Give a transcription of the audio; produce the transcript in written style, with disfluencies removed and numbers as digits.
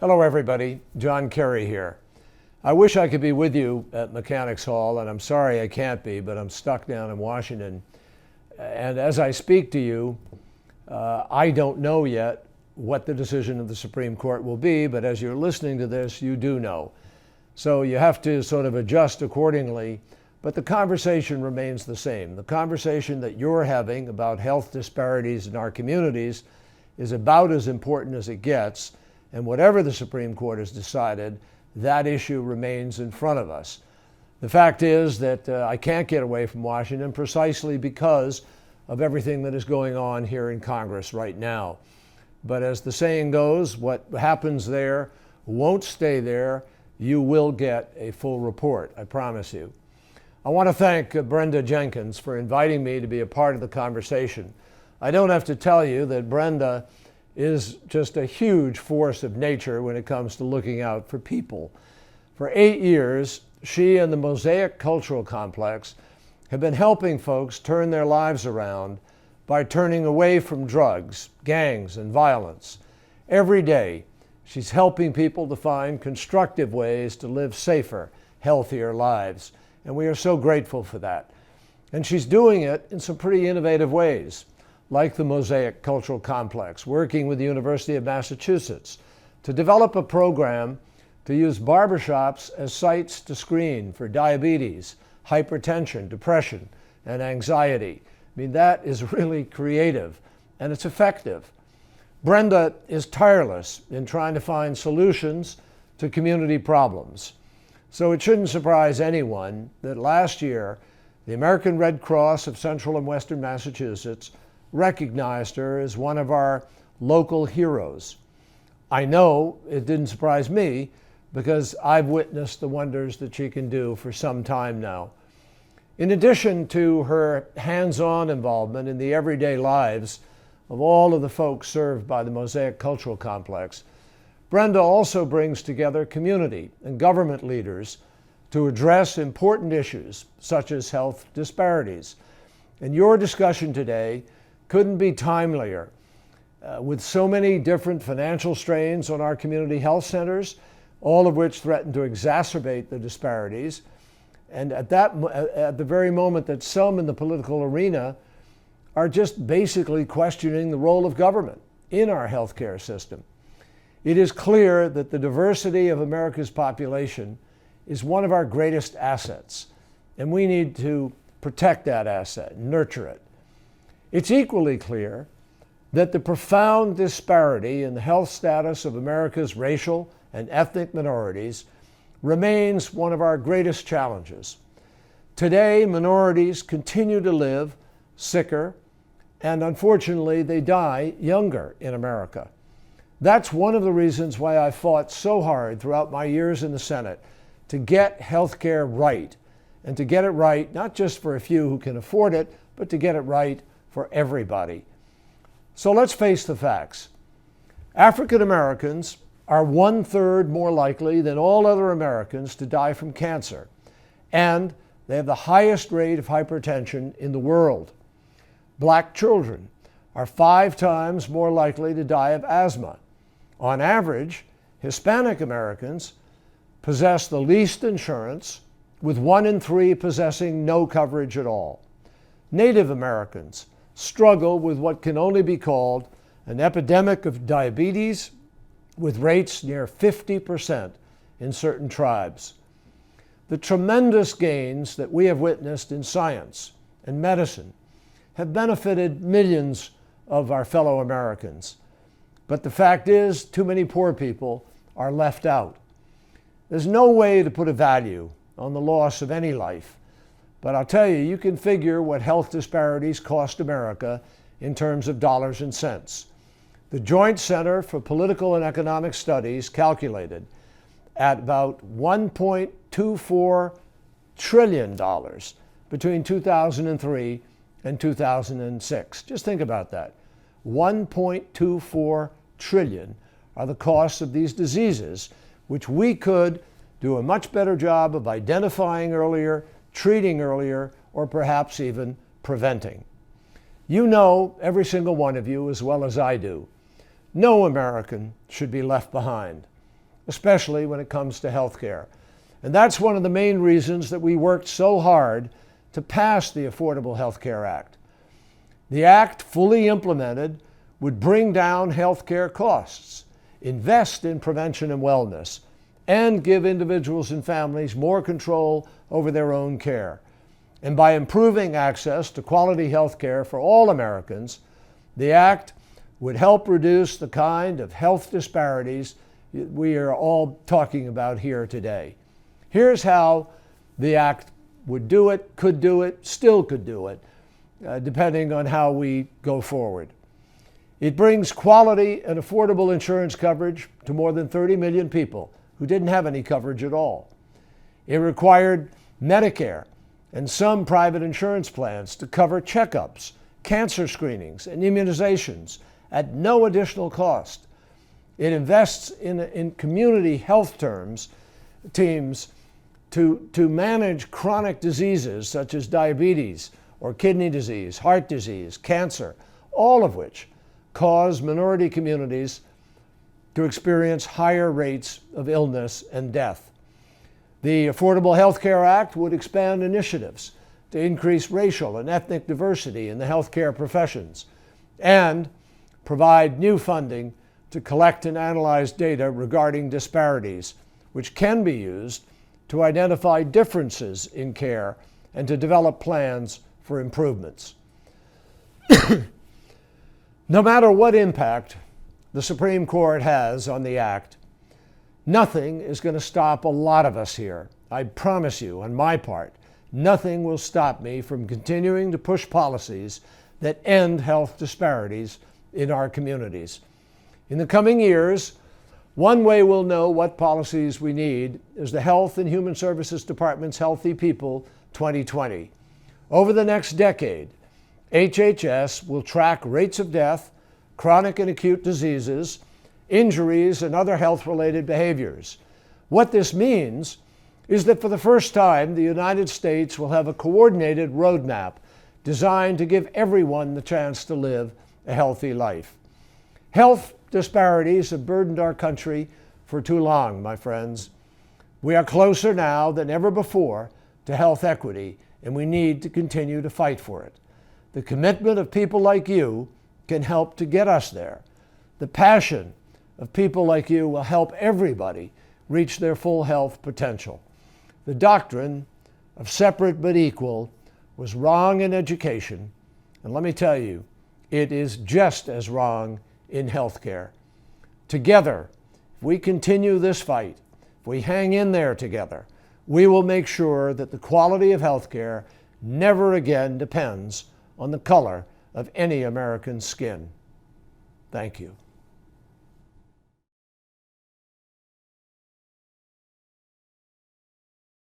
Hello everybody, John Kerry here. I wish I could be with you at Mechanics Hall, and I'm sorry I can't be, but I'm stuck down in Washington. And as I speak to you, I don't know yet what the decision of the Supreme Court will be, but as you're listening to this, you do know. So you have to sort of adjust accordingly, but the conversation remains the same. The conversation that you're having about health disparities in our communities is about as important as it gets, and whatever the Supreme Court has decided, that issue remains in front of us. The fact is that I can't get away from Washington precisely because of everything that is going on here in Congress right now. But as the saying goes, what happens there won't stay there. You will get a full report, I promise you. I want to thank Brenda Jenkins for inviting me to be a part of the conversation. I don't have to tell you that Brenda is just a huge force of nature when it comes to looking out for people. For 8 years, she and the Mosaic Cultural Complex have been helping folks turn their lives around by turning away from drugs, gangs, and violence. Every day, she's helping people to find constructive ways to live safer, healthier lives, and we are so grateful for that. And she's doing it in some pretty innovative ways, like the Mosaic Cultural Complex, working with the University of Massachusetts to develop a program to use barbershops as sites to screen for diabetes, hypertension, depression, and anxiety. I mean, that is really creative, and it's effective. Brenda is tireless in trying to find solutions to community problems. So it shouldn't surprise anyone that last year, the American Red Cross of Central and Western Massachusetts recognized her as one of our local heroes. I know it didn't surprise me because I've witnessed the wonders that she can do for some time now. In addition to her hands-on involvement in the everyday lives of all of the folks served by the Mosaic Cultural Complex, Brenda also brings together community and government leaders to address important issues such as health disparities. And your discussion today couldn't be timelier. With so many different financial strains on our community health centers, all of which threaten to exacerbate the disparities, and at the very moment that some in the political arena are just basically questioning the role of government in our healthcare system. It is clear that the diversity of America's population is one of our greatest assets, and we need to protect that asset, nurture it. It's equally clear that the profound disparity in the health status of America's racial and ethnic minorities remains one of our greatest challenges. Today, minorities continue to live sicker, and unfortunately, they die younger in America. That's one of the reasons why I fought so hard throughout my years in the Senate to get health care right, and to get it right not just for a few who can afford it, but to get it right for everybody. So let's face the facts. African Americans are 1/3 more likely than all other Americans to die from cancer, and they have the highest rate of hypertension in the world. Black children are 5 times more likely to die of asthma. On average, Hispanic Americans possess the least insurance, with 1 in 3 possessing no coverage at all. Native Americans struggle with what can only be called an epidemic of diabetes, with rates near 50% in certain tribes. The tremendous gains that we have witnessed in science and medicine have benefited millions of our fellow Americans. But the fact is, too many poor people are left out. There's no way to put a value on the loss of any life, but I'll tell you, you can figure what health disparities cost America in terms of dollars and cents. The Joint Center for Political and Economic Studies calculated at about $1.24 trillion between 2003 and 2006. Just think about that. 1.24 trillion are the costs of these diseases, which we could do a much better job of identifying earlier, treating earlier, or perhaps even preventing. You know, every single one of you, as well as I do, no American should be left behind. especially when it comes to health care. And that's one of the main reasons that we worked so hard to pass the Affordable Health Care Act. The act, fully implemented, would bring down health care costs, invest in prevention and wellness, and give individuals and families more control over their own care. And by improving access to quality health care for all Americans, the act would help reduce the kind of health disparities we are all talking about here today. Here's how the act would do it, could do it, still could do it, depending on how we go forward. It brings quality and affordable insurance coverage to more than 30 million people who didn't have any coverage at all. It required Medicare and some private insurance plans to cover checkups, cancer screenings, and immunizations at no additional cost. It invests in community health teams to manage chronic diseases such as diabetes or kidney disease, heart disease, cancer, all of which cause minority communities to experience higher rates of illness and death. The Affordable Health Care Act would expand initiatives to increase racial and ethnic diversity in the healthcare professions and provide new funding to collect and analyze data regarding disparities, which can be used to identify differences in care and to develop plans for improvements. No matter what impact the Supreme Court has on the act, nothing is going to stop a lot of us here. I promise you, on my part, nothing will stop me from continuing to push policies that end health disparities in our communities. In the coming years, one way we'll know what policies we need is the Health and Human Services Department's Healthy People 2020. Over the next decade, HHS will track rates of death, chronic and acute diseases, injuries, and other health-related behaviors. What this means is that for the first time, the United States will have a coordinated roadmap designed to give everyone the chance to live a healthy life. Health disparities have burdened our country for too long, my friends. We are closer now than ever before to health equity, and we need to continue to fight for it. The commitment of people like you can help to get us there. The passion of people like you will help everybody reach their full health potential. The doctrine of separate but equal was wrong in education, and let me tell you, it is just as wrong in healthcare. Together, if we continue this fight, if we hang in there together, we will make sure that the quality of healthcare never again depends on the color of any American's skin. Thank you.